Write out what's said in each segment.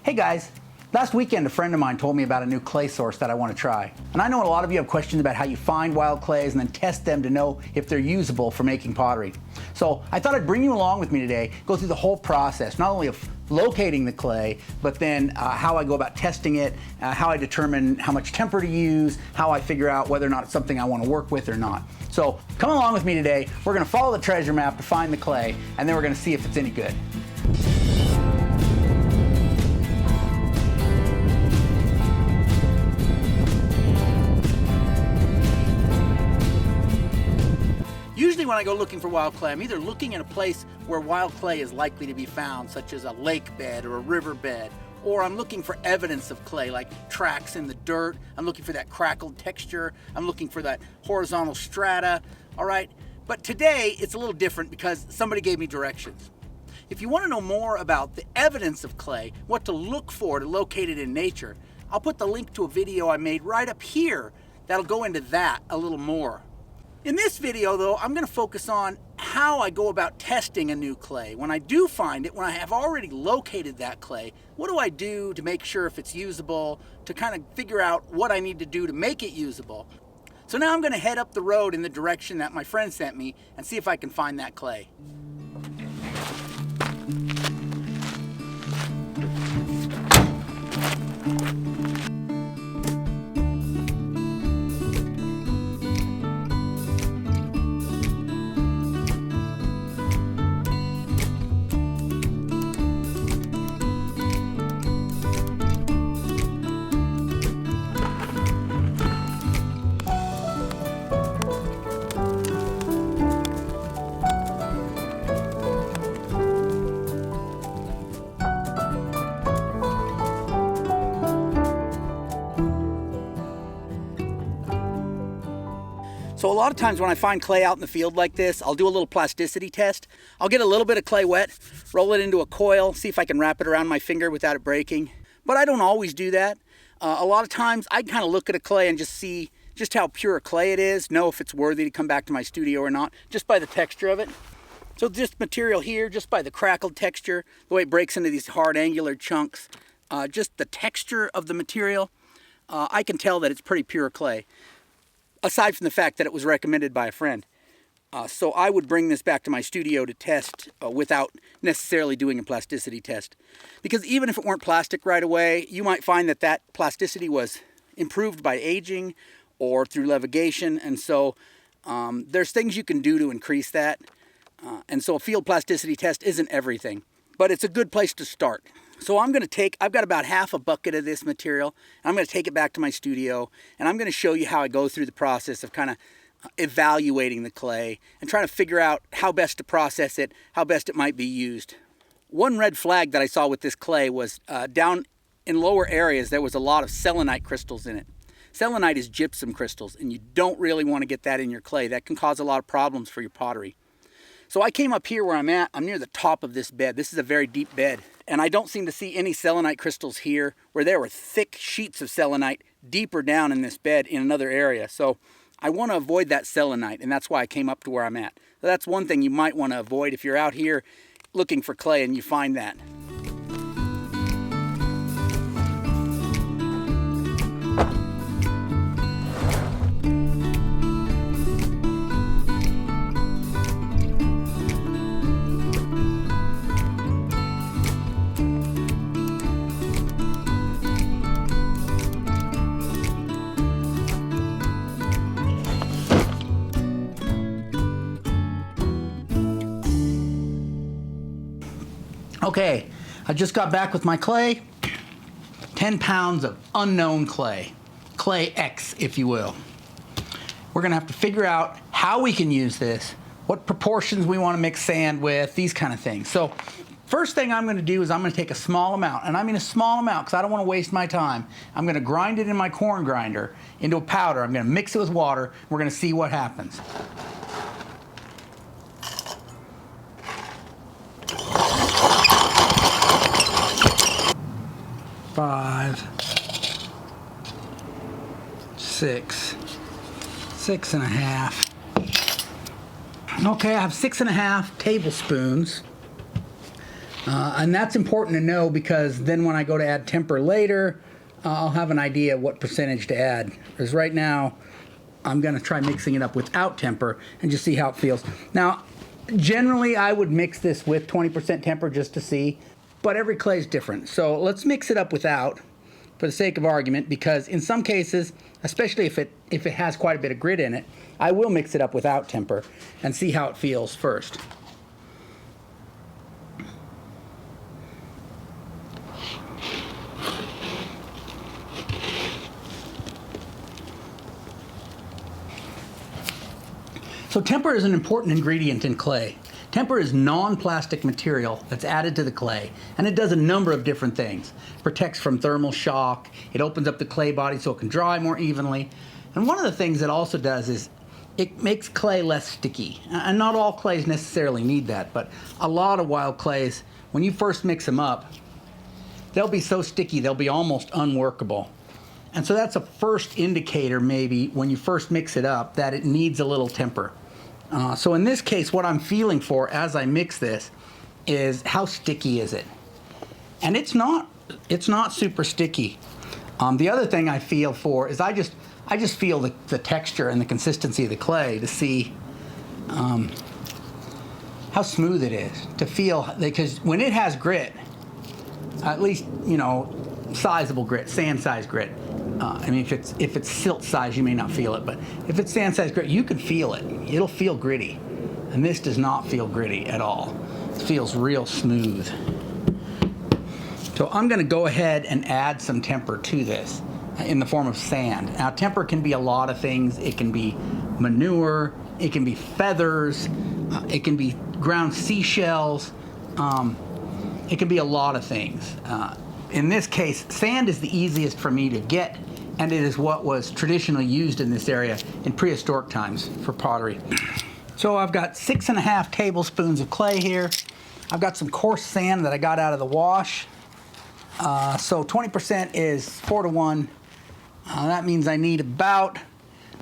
Hey guys, last weekend a friend of mine told me about a new clay source that I want to try. And I know a lot of you have questions about how you find wild clays and then test them to know if they're usable for making pottery. So I thought I'd bring you along with me today, go through the whole process, not only of locating the clay, but then how I go about testing it, how I determine how much temper to use, how I figure out whether or not it's something I want to work with or not. So come along with me today. We're going to follow the treasure map to find the clay, and then we're going to see if it's any good. Usually when I go looking for wild clay, I'm either looking in a place where wild clay is likely to be found, such as a lake bed or a river bed, or I'm looking for evidence of clay, like tracks in the dirt. I'm looking for that crackled texture. I'm looking for that horizontal strata, all right? But today, it's a little different because somebody gave me directions. If you want to know more about the evidence of clay, what to look for to locate it in nature, I'll put the link to a video I made right up here that'll go into that a little more. In this video though, I'm going to focus on how I go about testing a new clay. When I do find it, when I have already located that clay, what do I do to make sure if it's usable, to kind of figure out what I need to do to make it usable. So now I'm going to head up the road in the direction that my friend sent me and see if I can find that clay. So a lot of times when I find clay out in the field like this, I'll do a little plasticity test. I'll get a little bit of clay wet, roll it into a coil, see if I can wrap it around my finger without it breaking. But I don't always do that. A lot of times I kind of look at a clay and just see just how pure clay it is, know if it's worthy to come back to my studio or not, just by the texture of it. So this material here, just by the crackled texture, the way it breaks into these hard angular chunks, just the texture of the material, I can tell that it's pretty pure clay. Aside from the fact that it was recommended by a friend. So I would bring this back to my studio to test without necessarily doing a plasticity test. Because even if it weren't plastic right away, you might find that that plasticity was improved by aging or through levitation. And so there's things you can do to increase that. And so a field plasticity test isn't everything, but it's a good place to start. So I've got about half a bucket of this material, and I'm going to take it back to my studio, and I'm going to show you how I go through the process of kind of evaluating the clay and trying to figure out how best to process it, how best it might be used. One red flag that I saw with this clay was down in lower areas, there was a lot of selenite crystals in it. Selenite is gypsum crystals, and you don't really want to get that in your clay. That can cause a lot of problems for your pottery. So I came up here where I'm at. I'm near the top of this bed. This is a very deep bed. And I don't seem to see any selenite crystals here, where there were thick sheets of selenite deeper down in this bed in another area. So I want to avoid that selenite, and that's why I came up to where I'm at. So that's one thing you might want to avoid if you're out here looking for clay and you find that. Okay, I just got back with my clay, 10 pounds of unknown clay, clay X, if you will. We're gonna have to figure out how we can use this, what proportions we wanna mix sand with, these kind of things. So first thing I'm gonna do is I'm gonna take a small amount, and I mean a small amount because I don't wanna waste my time. I'm gonna grind it in my corn grinder into a powder. I'm gonna mix it with water. We're gonna see what happens. Five, 6, 6.5. Okay, I have 6.5 tablespoons And that's important to know, because then when I go to add temper later, I'll have an idea what percentage to add. Because right now, I'm going to try mixing it up without temper and just see how it feels. Now, generally, I would mix this with 20% temper just to see, but every clay is different. So let's mix it up without, for the sake of argument, because in some cases, especially if it has quite a bit of grit in it, I will mix it up without temper and see how it feels first. So temper is an important ingredient in clay. Temper is non-plastic material that's added to the clay, and it does a number of different things. It protects from thermal shock, it opens up the clay body so it can dry more evenly, and one of the things it also does is it makes clay less sticky. And not all clays necessarily need that, but a lot of wild clays, when you first mix them up, they'll be so sticky they'll be almost unworkable. And so that's a first indicator, maybe, when you first mix it up, that it needs a little temper. So in this case, what I'm feeling for as I mix this is how sticky is it? And it's not super sticky. The other thing I feel for is I just feel the texture and the consistency of the clay to see how smooth it is, to feel, because when it has grit, at least, you know, sizable grit, sand-sized grit. I mean, if it's silt size, you may not feel it, but if it's sand-sized grit, you can feel it. It'll feel gritty, and this does not feel gritty at all. It feels real smooth. So I'm going to go ahead and add some temper to this in the form of sand. Now, temper can be a lot of things. It can be manure, it can be feathers, it can be ground seashells. It can be a lot of things. In this case, sand is the easiest for me to get, and it is what was traditionally used in this area in prehistoric times for pottery. So I've got 6.5 tablespoons of clay here. I've got some coarse sand that I got out of the wash. So 20% is 4 to 1. That means I need about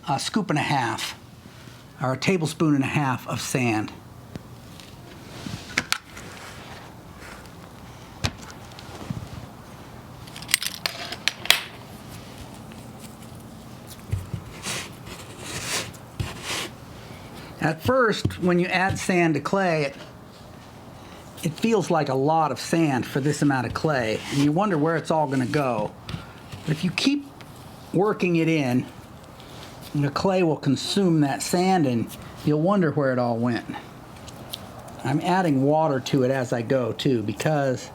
a scoop and a half, or a tablespoon and a half of sand. At first, when you add sand to clay, it feels like a lot of sand for this amount of clay, and you wonder where it's all going to go. But if you keep working it in, the clay will consume that sand, and you'll wonder where it all went. I'm adding water to it as I go, too, because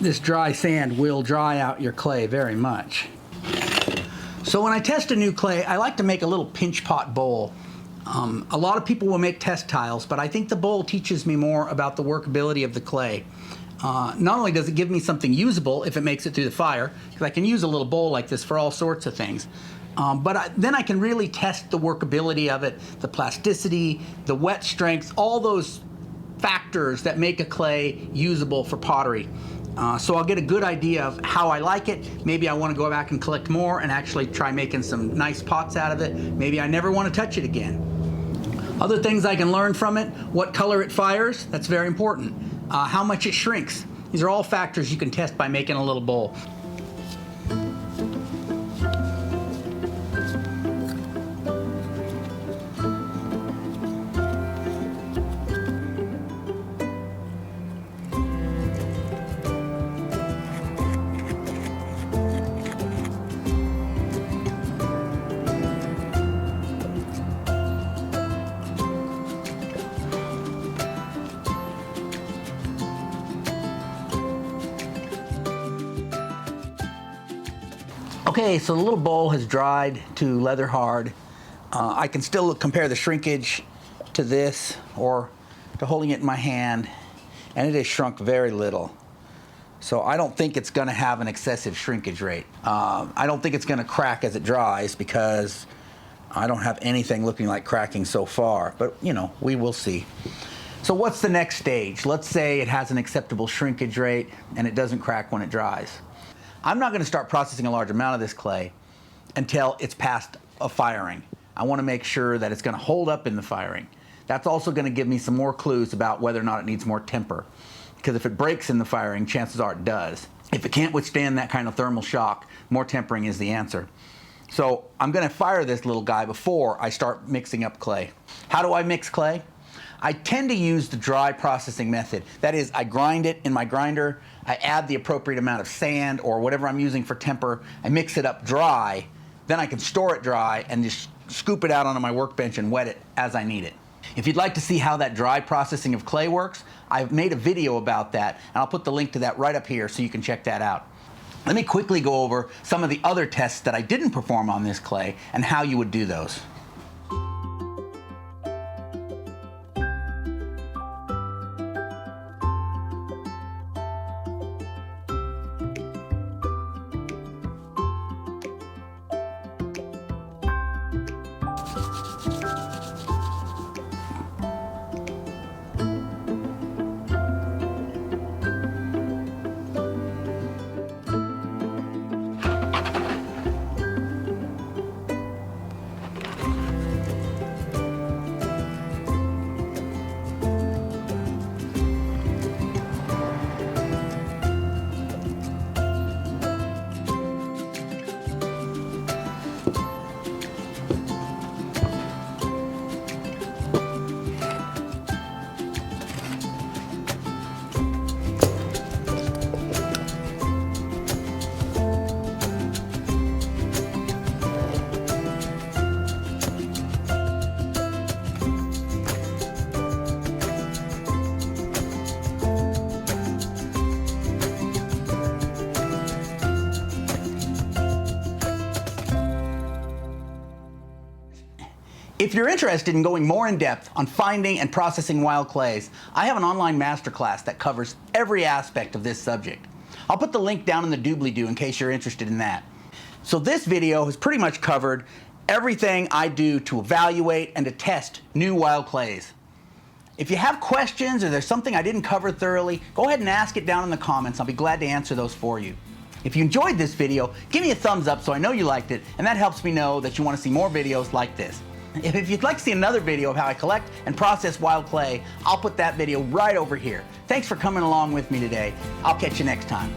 this dry sand will dry out your clay very much. So when I test a new clay, I like to make a little pinch pot bowl. A lot of people will make test tiles, but I think the bowl teaches me more about the workability of the clay. Not only does it give me something usable if it makes it through the fire, because I can use a little bowl like this for all sorts of things, but then I can really test the workability of it, the plasticity, the wet strength, all those factors that make a clay usable for pottery. So I'll get a good idea of how I like it. Maybe I want to go back and collect more and actually try making some nice pots out of it. Maybe I never want to touch it again. Other things I can learn from it: what color it fires, that's very important. How much it shrinks. These are all factors you can test by making a little bowl. Okay, so the little bowl has dried to leather hard. I can still compare the shrinkage to this or to holding it in my hand, and it has shrunk very little. So I don't think it's going to have an excessive shrinkage rate. I don't think it's going to crack as it dries, because I don't have anything looking like cracking so far, but you know, we will see. So what's the next stage? Let's say it has an acceptable shrinkage rate and it doesn't crack when it dries. I'm not going to start processing a large amount of this clay until it's past a firing. I want to make sure that it's going to hold up in the firing. That's also going to give me some more clues about whether or not it needs more temper. because if it breaks in the firing, chances are it does. If it can't withstand that kind of thermal shock, more tempering is the answer. So I'm going to fire this little guy before I start mixing up clay. How do I mix clay? I tend to use the dry processing method. That is, I grind it in my grinder, I add the appropriate amount of sand or whatever I'm using for temper, I mix it up dry, then I can store it dry and just scoop it out onto my workbench and wet it as I need it. If you'd like to see how that dry processing of clay works, I've made a video about that, and I'll put the link to that right up here so you can check that out. Let me quickly go over some of the other tests that I didn't perform on this clay and how you would do those. If you're interested in going more in depth on finding and processing wild clays, I have an online masterclass that covers every aspect of this subject. I'll put the link down in the doobly-doo in case you're interested in that. So this video has pretty much covered everything I do to evaluate and to test new wild clays. If you have questions or there's something I didn't cover thoroughly, go ahead and ask it down in the comments. I'll be glad to answer those for you. If you enjoyed this video, give me a thumbs up so I know you liked it, and that helps me know that you want to see more videos like this. If you'd like to see another video of how I collect and process wild clay, I'll put that video right over here. Thanks for coming along with me today. I'll catch you next time.